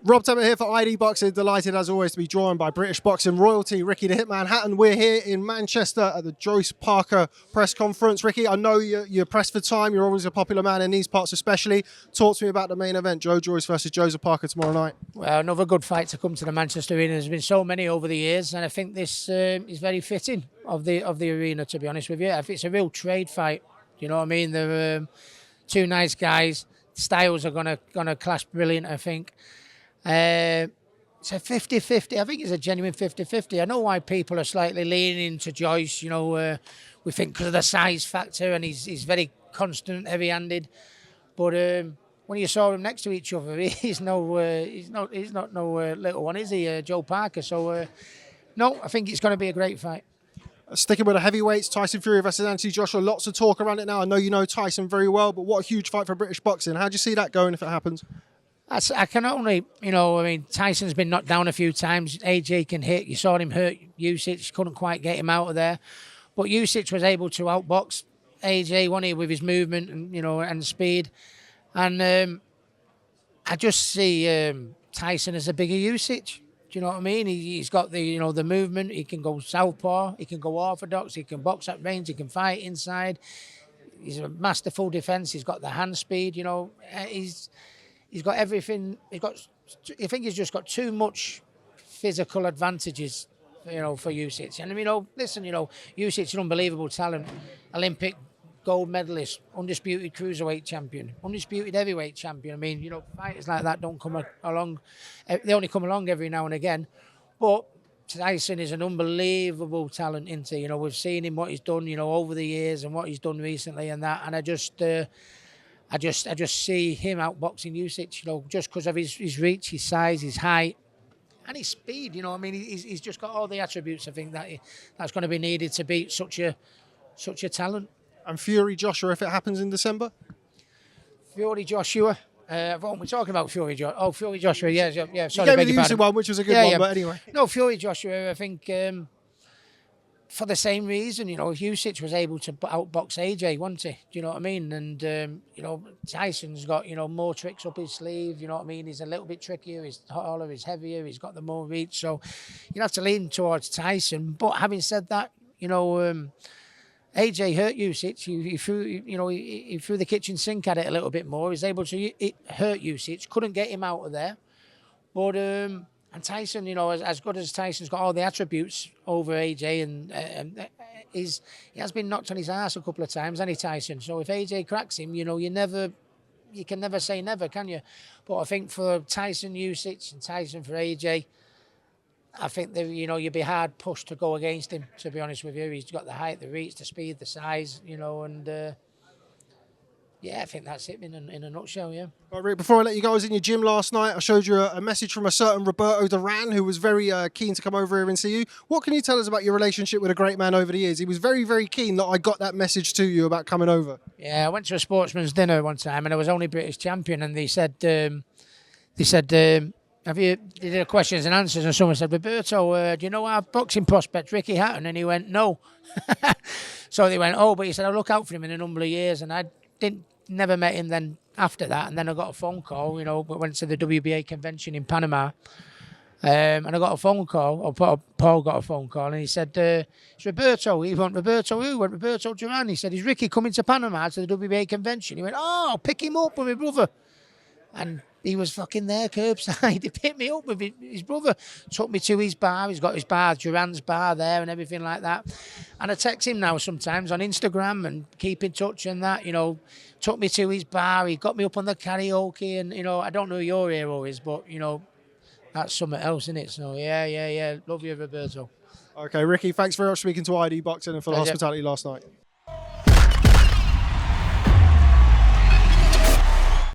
Rob Tebbutt here for ID Boxing. Delighted as always to be joined by British boxing royalty Ricky the Hitman Hatton. We're here in Manchester at the Joyce-Parker press conference. Ricky, I know you're pressed for time. You're always a popular man in these parts especially. Talk to me about the main event, Joe Joyce versus Joyce-Parker tomorrow night. Well, another good fight to come to the Manchester arena. There's been so many over the years, and I think this is very fitting of the arena, to be honest with you. I think it's a real trade fight. You know what I mean? They're two nice guys. Styles are gonna clash brilliant, I think. It's a 50-50. I think it's a genuine 50-50. I know why people are slightly leaning to Joyce. You know, we think because of the size factor, and he's very constant, heavy-handed. But when you saw them next to each other, he's not no little one, is he, Joe Parker? So no, I think it's going to be a great fight. Sticking with the heavyweights, Tyson Fury versus Usyk-Joshua. Lots of talk around it now. I know you know Tyson very well, but what a huge fight for British boxing. How do you see that going if it happens? I can only, I mean, Tyson's been knocked down a few times. AJ can hit. You saw him hurt Usyk. Couldn't quite get him out of there. But Usyk was able to outbox AJ, wasn't he, with his movement and, and speed. And I just see Tyson as a bigger Usyk. Do you know what I mean? He's got the, the movement. He can go southpaw. He can go orthodox. He can box at range. He can fight inside. He's a masterful defence. He's got the hand speed. He's got everything. I think he's just got too much physical advantages, for Usyk. And listen, Usyk's an unbelievable talent, Olympic gold medalist, undisputed cruiserweight champion, undisputed heavyweight champion. I mean, fighters like that don't come along. They only come along every now and again. But Tyson is an unbelievable talent, isn't he? We've seen him, what he's done, over the years and what he's done recently and that. And I just see him outboxing Usyk, just because of his reach, his size, his height, and his speed. I mean, he's just got all the attributes. I think that's going to be needed to beat such a talent. And Fury-Joshua, if it happens in December? Fury-Joshua. We're talking about Fury-Joshua. Oh, Fury-Joshua, yeah. Sorry, you gave me the Usyk one, which was a good one, but anyway. No, Fury-Joshua, I think, for the same reason, if Usyk was able to outbox AJ, wasn't he? Do you know what I mean? And, Tyson's got, more tricks up his sleeve, you know what I mean? He's a little bit trickier, he's taller, he's heavier, he's got the more reach. So you'd have to lean towards Tyson. But having said that, AJ hurt Usyk. He threw the kitchen sink at it a little bit more. He was able to hurt Usyk. Couldn't get him out of there. But and Tyson, as good as Tyson's got all the attributes over AJ, and he has been knocked on his ass a couple of times, hasn't he, Tyson? So if AJ cracks him, you can never say never, can you? But I think for Tyson, Usyk, and Tyson for AJ, I think you'd be hard pushed to go against him, to be honest with you. He's got the height, the reach, the speed, the size, and yeah, I think that's it in a nutshell, yeah. Right, Rick, before I let you go, I was in your gym last night. I showed you a message from a certain Roberto Duran who was very keen to come over here and see you. What can you tell us about your relationship with a great man over the years? He was very, very keen that I got that message to you about coming over. Yeah, I went to a sportsman's dinner one time and I was only British champion, and they said, have you did a questions and answers, and someone said, Roberto, do you know our boxing prospect, Ricky Hatton? And he went, no. So they went, oh, but he said, I'll look out for him in a number of years. And I never met him then after that. And then I got a phone call, went to the WBA convention in Panama. And I got a phone call, or Paul got a phone call, and he said, it's Roberto. He went, Roberto who? Went, Roberto Duran. He said, is Ricky coming to Panama to the WBA convention? He went, oh, pick him up with my brother. And he was fucking there, curbside. He picked me up with his brother, took me to his bar. He's got his bar, Duran's bar there and everything like that. And I text him now sometimes on Instagram and keep in touch and that, took me to his bar. He got me up on the karaoke and, I don't know who your hero is, but, that's something else, isn't it? So, yeah. Love you, Roberto. Okay, Ricky, thanks very much for speaking to ID Boxing and for the hospitality last night.